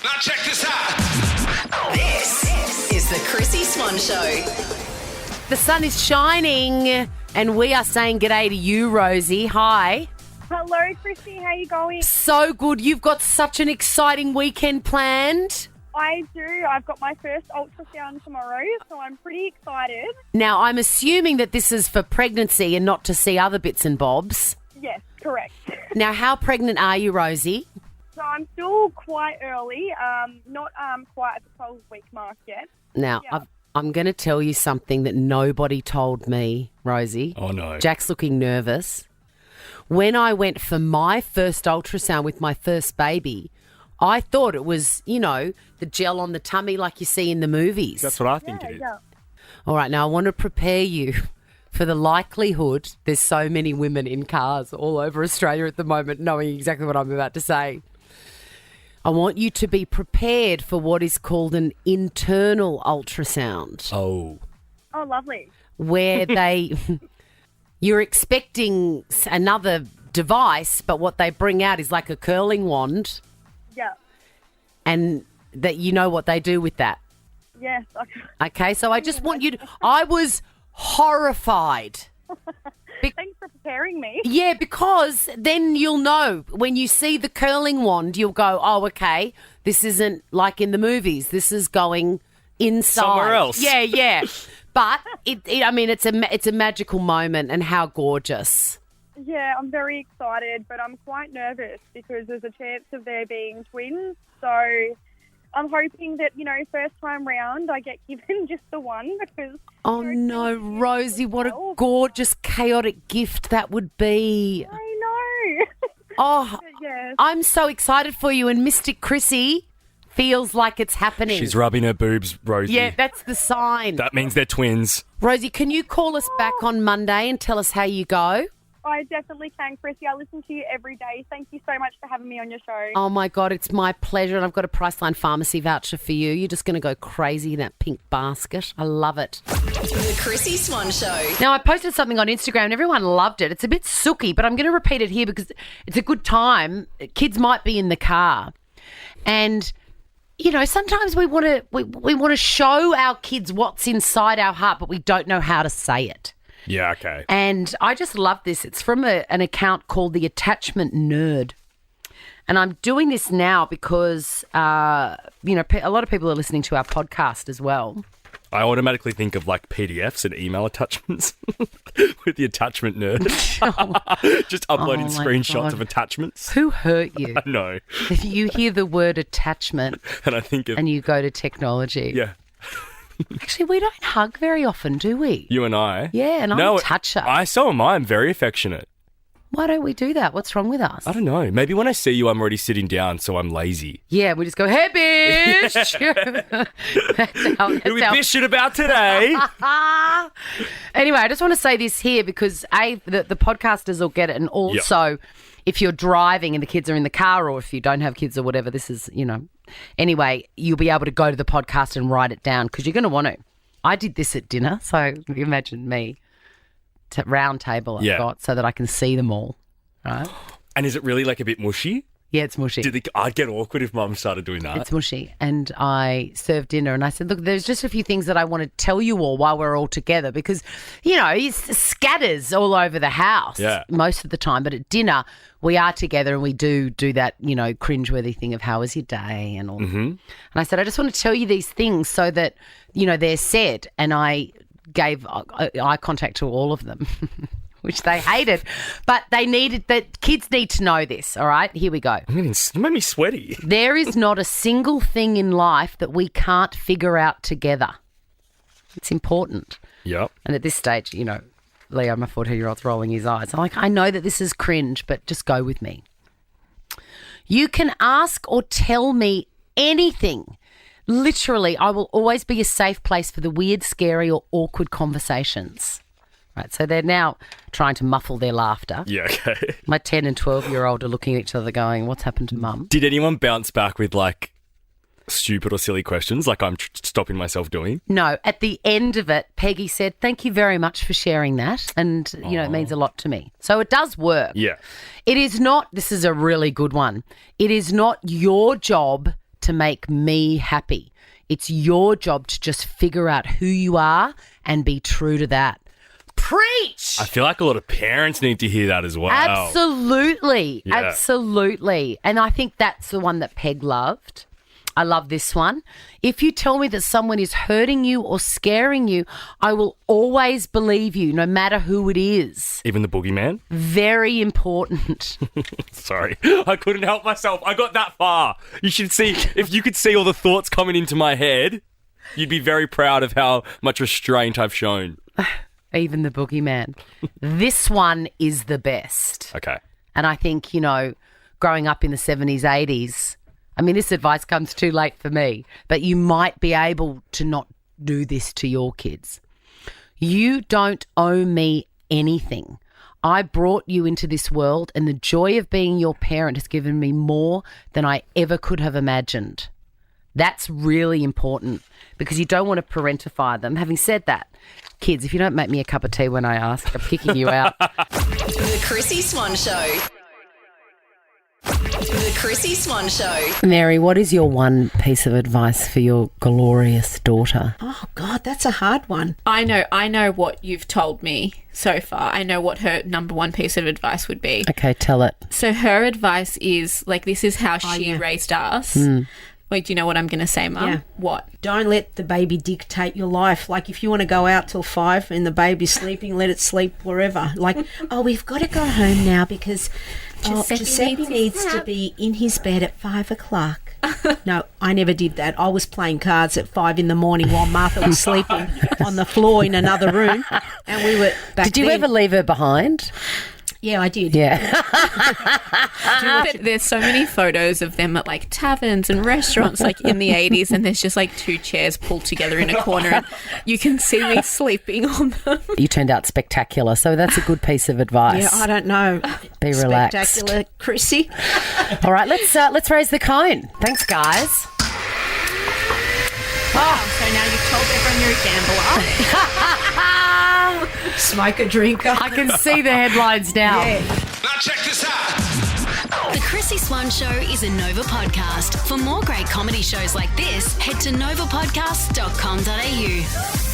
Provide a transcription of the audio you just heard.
Now check this out. This is the Chrissie Swan Show. The sun is shining and we are saying g'day to you, Rosie. Hi. Hello, Chrissie. How you going? So good. You've got such an exciting weekend planned. I do. I've got my first ultrasound tomorrow, so I'm pretty excited. Now, I'm assuming that this is for pregnancy and not to see other bits and bobs. Yes, correct. Now, how pregnant are you, Rosie? So I'm still quite early, not quite at the 12-week mark yet. Now, Yeah. I'm going to tell you something that nobody told me, Rosie. Oh, no. Jack's looking nervous. When I went for my first ultrasound with my first baby, I thought it was, you know, the gel on the tummy like you see in the movies. That's what I think it is. Yeah. All right, now I want to prepare you for the likelihood there's so many women in cars all over Australia at the moment knowing exactly what I'm about to say. I want you to be prepared for what is called an internal ultrasound, Oh. Oh, lovely. where you're expecting another device, but what they bring out is like a curling wand, Yeah. and that you know what they do with that. Yes. Okay, so I just want you to... I was horrified. Thanks for preparing me. Yeah, because then you'll know. When you see the curling wand, you'll go, oh, okay, this isn't like in the movies. This is going inside. Somewhere else. Yeah. But, it's a magical moment, and how gorgeous. Yeah, I'm very excited, but I'm quite nervous because there's a chance of there being twins. So I'm hoping that, first time round I get given just the one because... Oh, no, Rosie, what a gorgeous, chaotic gift that would be. I know. Oh, Yes. I'm so excited for you, and Mystic Chrissie feels like it's happening. She's rubbing her boobs, Rosie. Yeah, that's the sign. That means they're twins. Rosie, can you call us back on Monday and tell us how you go? I definitely can, Chrissie. I listen to you every day. Thank you so much for having me on your show. Oh, my God, it's my pleasure, and I've got a Priceline Pharmacy voucher for you. You're just going to go crazy in that pink basket. I love it. The Chrissie Swan Show. Now, I posted something on Instagram and everyone loved it. It's a bit sooky, but I'm going to repeat it here because it's a good time. Kids might be in the car, and... sometimes we want to show our kids what's inside our heart, but we don't know how to say it. Yeah, okay. And I just love this. It's from an account called The Attachment Nerd. And I'm doing this now because, a lot of people are listening to our podcast as well. I automatically think of like PDFs and email attachments with the attachment nerd. Just uploading Oh, my screenshots God. of attachments. Who hurt you? No. If you hear the word attachment And I think of, and you go to technology. yeah, Actually, we don't hug very often, do we? you and I. Yeah, and I'm a toucher. So am I. I'm very affectionate. Why don't we do that? What's wrong with us? I don't know. Maybe when I see you, I'm already sitting down, so I'm lazy. Yeah, we just go, hey, bitch. Who are we bitching about today? Anyway, I just want to say this here because, the podcasters will get it. And also, if you're driving and the kids are in the car, or if you don't have kids or whatever, this is, Anyway, you'll be able to go to the podcast and write it down because you're going to want to. I did this at dinner, so imagine me. Round table I've got so that I can see them all, right? And is it really like a bit mushy? Yeah, it's mushy. I'd get awkward if Mum started doing that. It's mushy. And I served dinner and I said, look, there's just a few things that I want to tell you all while we're all together because, it scatters all over the house most of the time. But at dinner, we are together and we do that, cringeworthy thing of how was your day and all. Mm-hmm. And I said, I just want to tell you these things so that, they're said. And I gave eye contact to all of them, which they hated, but the kids need to know this. All right, here we go. It made me sweaty. There is not a single thing in life that we can't figure out together. It's important. Yep. And at this stage, Leo, my 14-year-old's rolling his eyes. I'm like, I know that this is cringe, but just go with me. You can ask or tell me anything. Literally, I will always be a safe place for the weird, scary or awkward conversations. Right, so they're now trying to muffle their laughter. Yeah, okay. My 10 and 12-year-old are looking at each other going, what's happened to Mum? Did anyone bounce back with like stupid or silly questions like I'm stopping myself doing? No. At the end of it, Peggy said, thank you very much for sharing that. And, it means a lot to me. So it does work. Yeah. It is not, this is a really good one. It is not your job to make me happy. It's your job to just figure out who you are and be true to that. Preach! I feel like a lot of parents need to hear that as well. Absolutely. Yeah. Absolutely. And I think that's the one that Peg loved. I love this one. If you tell me that someone is hurting you or scaring you, I will always believe you, no matter who it is. Even the boogeyman? Very important. Sorry, I couldn't help myself. I got that far. You should see, if you could see all the thoughts coming into my head, you'd be very proud of how much restraint I've shown. Even the boogeyman. This one is the best. Okay. And I think, growing up in the 70s, 80s, I mean, this advice comes too late for me, but you might be able to not do this to your kids. You don't owe me anything. I brought you into this world, and the joy of being your parent has given me more than I ever could have imagined. That's really important because you don't want to parentify them. Having said that, kids, if you don't make me a cup of tea when I ask, I'm kicking you out. The Chrissie Swan Show. The Chrissie Swan Show. Mary, what is your one piece of advice for your glorious daughter? Oh, God, that's a hard one. I know what you've told me so far. I know what her number one piece of advice would be. Okay, tell it. So her advice is, this is how she raised us. Wait, do you know what I'm going to say, Mum? Yeah. What? Don't let the baby dictate your life. Like, if you want to go out till 5 and the baby's sleeping, let it sleep wherever. Like, we've got to go home now because Giuseppe needs to be in his bed at 5 o'clock. No, I never did that. I was playing cards at 5 in the morning while Martha was sleeping on the floor in another room. And we were back Did you ever leave her behind? Yeah, I did. Yeah. But there's so many photos of them at taverns and restaurants in the 80s, and there's just 2 chairs pulled together in a corner and you can see me sleeping on them. You turned out spectacular, so that's a good piece of advice. Yeah, I don't know. Be relaxed. Spectacular, Chrissie. All right, let's raise the cone. Thanks, guys. So now you've told everyone you're a gambler. Smoker, drinker. I can see the headlines now. Yeah. Now check this out. The Chrissie Swan Show is a Nova podcast. For more great comedy shows like this, head to novapodcasts.com.au.